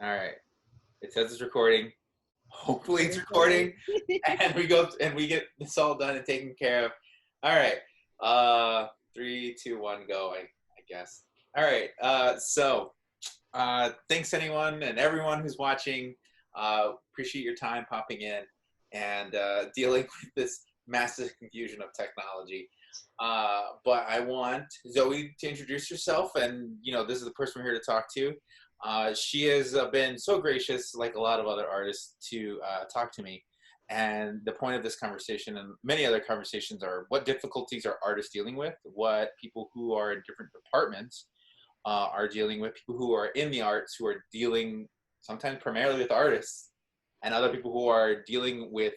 All right. It says it's recording. Hopefully it's Recording. recording, and we go and we get this all done and taken care of. All right. 3, 2, 1, go. I guess. All right. Thanks anyone and everyone who's watching. Appreciate your time popping in and dealing with this massive confusion of technology. But I want Zoe to introduce herself, and this is the person we're here to talk to. She has been so gracious, like a lot of other artists, to talk to me. And the point of this conversation and many other conversations are what difficulties are artists dealing with, what people who are in different departments are dealing with, people who are in the arts who are dealing sometimes primarily with artists, and other people who are dealing with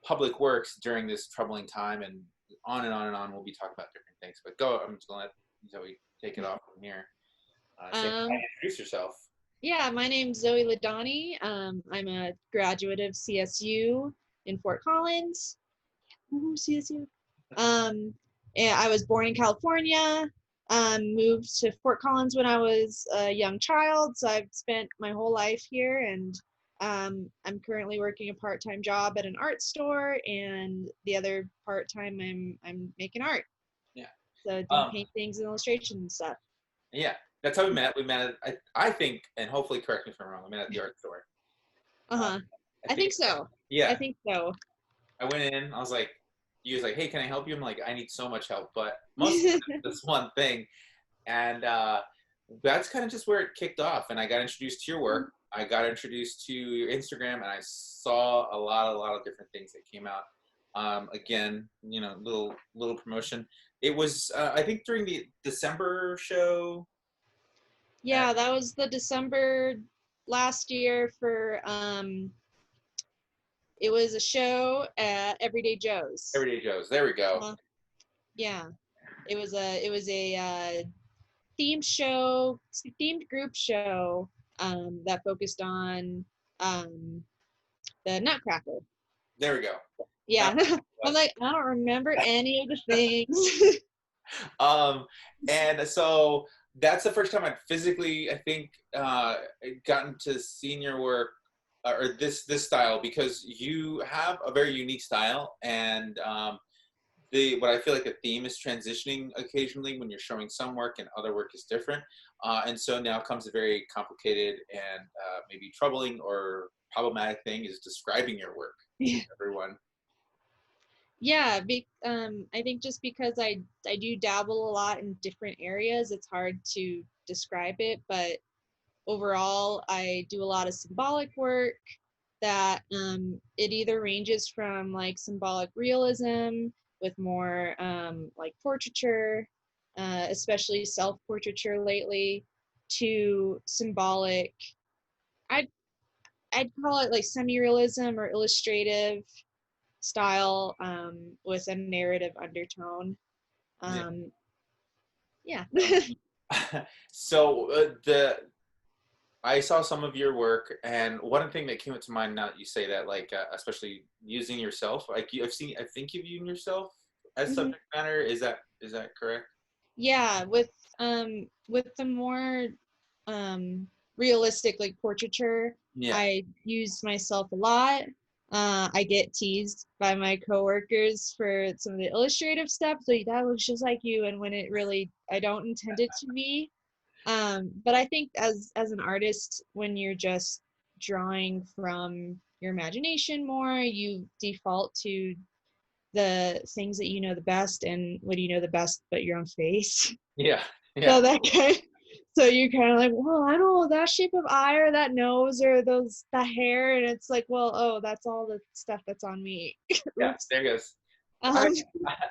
public works during this troubling time, and on and on and on. We'll be talking about different things. But I'm just going to let Zoe take it off from here. Say hi, Um, introduce yourself. yeah, my name's Zoe LeDonne. I'm a graduate of CSU in Fort Collins. Woohoo, CSU. Um, and I was born in California. Moved to Fort Collins when I was a young child, so I've spent my whole life here, and I'm currently working a part-time job at an art store, and the other part-time I'm making art, Yeah. so doing Um, paintings and illustrations and stuff. yeah. That's how we met. We met, I think, and hopefully correct me if I'm wrong, we met at the art store. Uh, Uh-huh. I I think, think so. I yeah. think so. I went in, I was like, you was like, hey, can I help you? I'm like, I need so much help, but mostly this one thing. And that's kind of just where it kicked off. And I got introduced to your work. I got introduced to your Instagram, and I saw a lot of different things that came out. Again, little promotion. It was, I think, during the December show. Yeah, that was the December last year for it was a show at Everyday Joe's. Everyday Joe's. There we go. Uh, yeah. It was a themed show, themed group show that focused on um the Nutcracker. There we go. Yeah. That's what it I'm was. like, I don't remember any of the things. Um, and so that's the first time I'd physically, I think, gotten to seeing your work, or this style, because you have a very unique style, and the what I feel like the theme is transitioning occasionally when you're showing some work and other work is different, and so now comes a very complicated and maybe troubling or problematic thing is describing your work to everyone. Yeah, I think just because I do dabble a lot in different areas, it's hard to describe it. But overall, I do a lot of symbolic work that it either ranges from like symbolic realism with more like portraiture, especially self-portraiture lately, to symbolic. I'd I'd call it like semi-realism or illustrative style with a narrative undertone. Yeah. Um, yeah. So the I saw some of your work, and one thing that came up to mind now that you say that, like especially using yourself, like I think you've used yourself as Mhm. subject matter. Is that correct? Yeah, with the more um, realistic like portraiture, Yeah, I use myself a lot. I get teased by my coworkers for some of the illustrative stuff. So that looks just like you, and when it really, I don't intend it to be. But I think as an artist, when you're just drawing from your imagination more, you default to the things that you know the best, and what do you know the best but your own face? yeah, yeah. So that kind so you're kind of like, well, I don't know that shape of eye or that nose or those that hair, and it's like, well, oh, that's all the stuff that's on me. Yeah, Oops. there goes. I Um,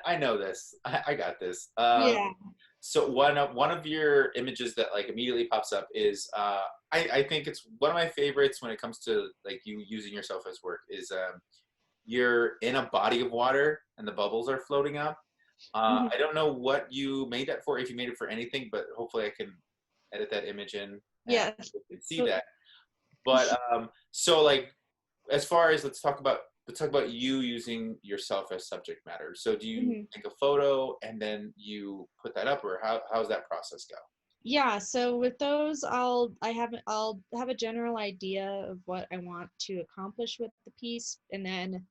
I know this. I got this. yeah. So one of your images that like immediately pops up is I think it's one of my favorites when it comes to like you using yourself as work is you're in a body of water and the bubbles are floating up. Mhm. I don't know what you made that for, if you made it for anything, but hopefully I can edit that image in and Yeah. you can see So that. But so like as far as let's talk about you using yourself as subject matter. So do you mhm. take a photo and then you put that up, or how's that process go? Yeah, so with those, I'll have a general idea of what I want to accomplish with the piece, and then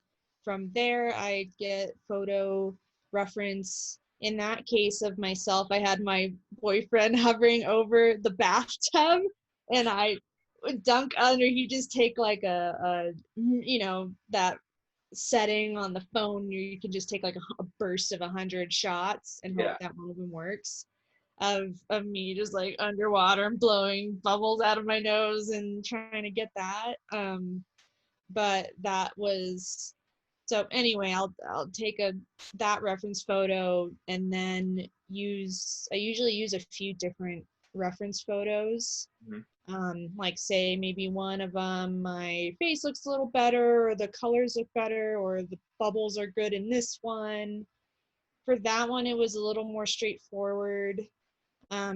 from there I get photo reference. In that case of myself, I had my boyfriend hovering over the bathtub, and I would dunk under. He just take like that setting on the phone where you can just take like a burst of 100 shots and hope Yeah. that one of them works of me just like underwater and blowing bubbles out of my nose and trying to get that. But that was so anyway, I'll take a that reference photo and then I usually use a few different reference photos. Mhm. Like say maybe one of them my face looks a little better or the colors look better or the bubbles are good in this one. For that one it was a little more straightforward,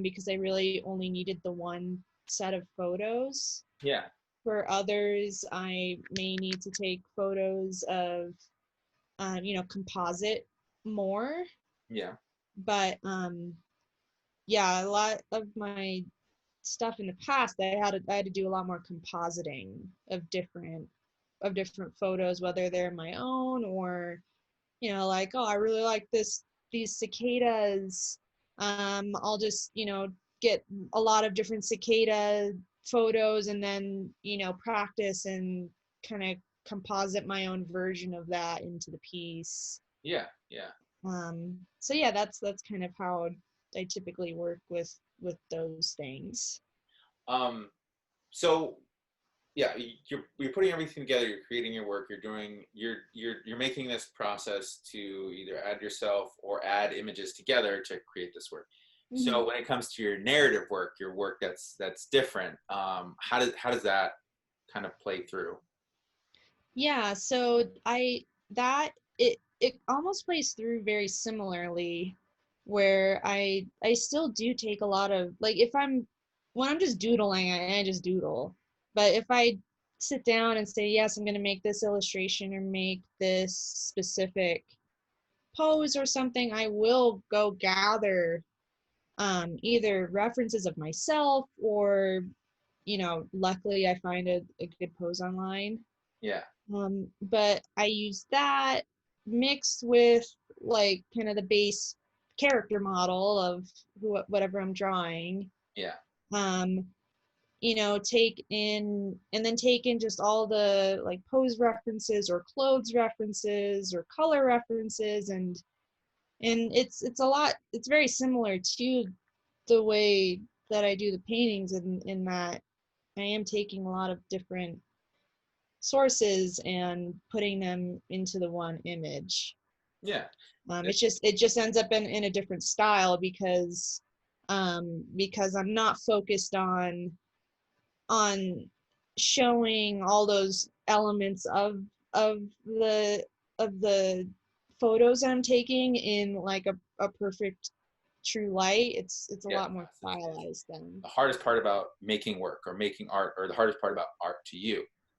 because I really only needed the one set of photos. Yeah. For others, I may need to take photos of, composite more. Yeah. But yeah, a lot of my stuff in the past, I had to do a lot more compositing of different photos, whether they're my own or like, oh, I really like these cicadas. I'll just, get a lot of different cicada photos and then, practice and kind of composite my own version of that into the piece. Yeah. Yeah. So yeah, that's kind of how I typically work with those things. Um, so yeah, you're putting everything together. You're creating your work. You're making this process to either add yourself or add images together to create this work. Hmm. So when it comes to your narrative work, your work that's different, how does that kind of play through? Yeah, so it almost plays through very similarly, where I still do take a lot of like if I'm when I'm just doodling, I just doodle. But if I sit down and say, yes, I'm gonna make this illustration or make this specific pose or something, I will go gather either references of myself or, luckily I find a good pose online. Yeah. But I use that mixed with like kind of the base character model of whatever I'm drawing. Yeah. Um, take in just all the like pose references or clothes references or color references and it's a lot. It's very similar to the way that I do the paintings in that I am taking a lot of different sources and putting them into the one image. Yeah. It just ends up in a different style because I'm not focused on showing all those elements of the of the photos I'm taking in like a perfect true light. It's a Yeah. lot more It's stylized than. the hardest part about making work or making art, or the hardest part about art to you.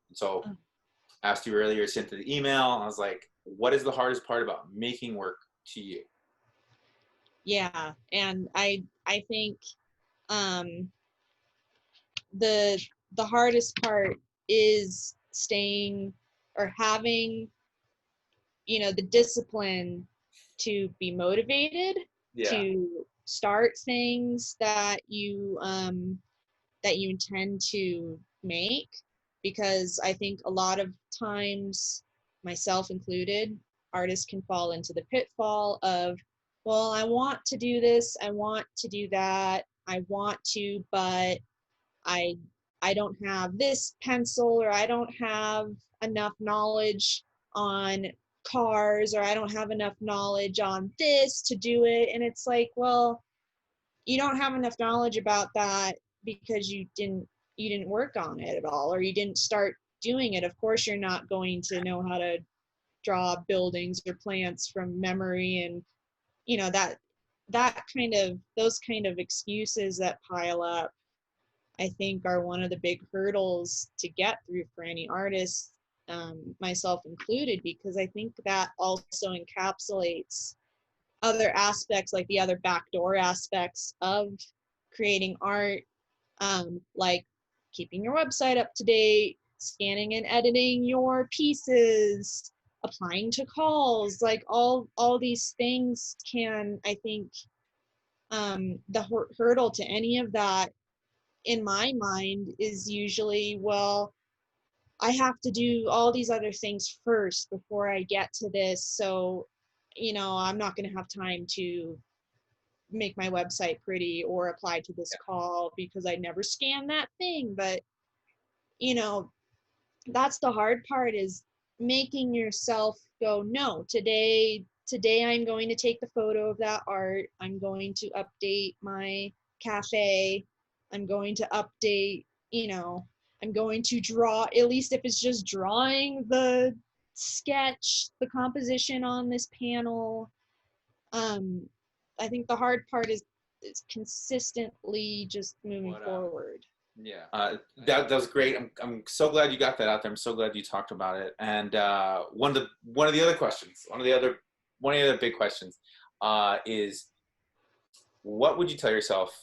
And so I asked you earlier, sent the email. I was like, what is the hardest part about making work to you? Yeah, and I think um the the hardest part is staying or having the discipline to be motivated Yeah. to start things that you intend to make, because I think a lot of times, myself included, artists can fall into the pitfall of, well, I want to do this, I want to do that, I want to, but I I don't have this pencil or I don't have enough knowledge on cars or I don't have enough knowledge on this to do it. And it's like, well, you don't have enough knowledge about that because you didn't work on it at all or you didn't start doing it. Of course you're not going to know how to draw buildings or plants from memory, and that kind of those kind of excuses that pile up, I think, are one of the big hurdles to get through for any artist, myself included, because I think that also encapsulates other aspects, like the other backdoor aspects of creating art, like keeping your website up to date, scanning and editing your pieces, applying to calls, like all these things can, I think, the hurdle to any of that in my mind is usually, well, I have to do all these other things first before I get to this. So, I'm not going to have time to make my website pretty or apply to this call because I never scanned that thing. But, you know, that's the hard part, is making yourself go, no, today I'm going to take the photo of that art. I'm going to update my cafe. I'm going to update, I'm going to draw, at least if it's just drawing the sketch, the composition on this panel. I think the hard part is consistently just moving forward. Yeah, that was great. I'm so glad you got that out there. I'm so glad you talked about it. And one of the other big questions is, what would you tell yourself,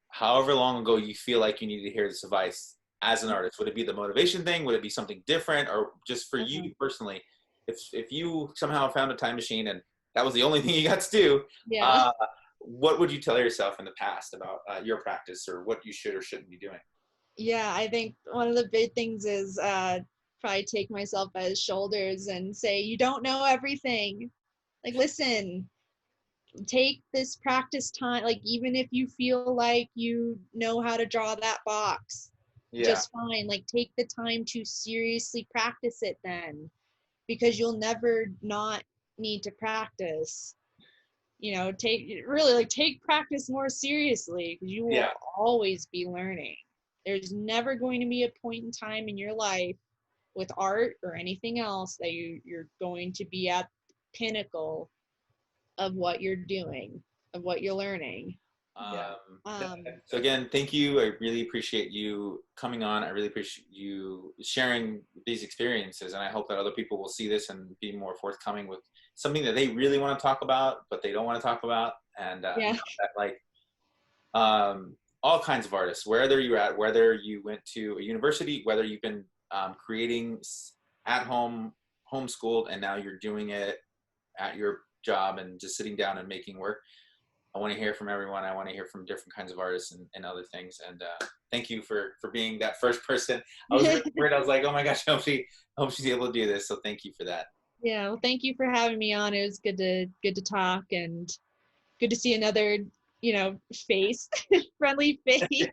however long ago you feel like you needed to hear this advice as an artist? Would it be the motivation thing? Would it be something different, or just for you personally? If you somehow found a time machine and that was the only thing you got to do, what would you tell yourself in the past about your practice, or what you should or shouldn't be doing? Yeah, I think one of the big things is probably take myself by the shoulders and say, you don't know everything. Like, listen, take this practice time. Like, even if you feel like you know how to draw that box, just fine. Like, take the time to seriously practice it then, because you'll never not need to practice. Take practice more seriously, because you will always be learning. There's never going to be a point in time in your life with art or anything else that you're going to be at the pinnacle of what you're doing, of what you're learning. So again, thank you. I really appreciate you coming on. I really appreciate you sharing these experiences, and I hope that other people will see this and be more forthcoming with something that they really want to talk about, but they don't want to talk about. And all kinds of artists, wherever you're at, whether you went to a university, whether you've been creating at home, homeschooled, and now you're doing it at your job and just sitting down and making work. I want to hear from everyone. I want to hear from different kinds of artists and other things. And thank you for being that first person. I was really worried. I was like, oh my gosh, I hope she's able to do this. So thank you for that. Yeah, well, thank you for having me on. It was good to talk, and good to see another, face, friendly face.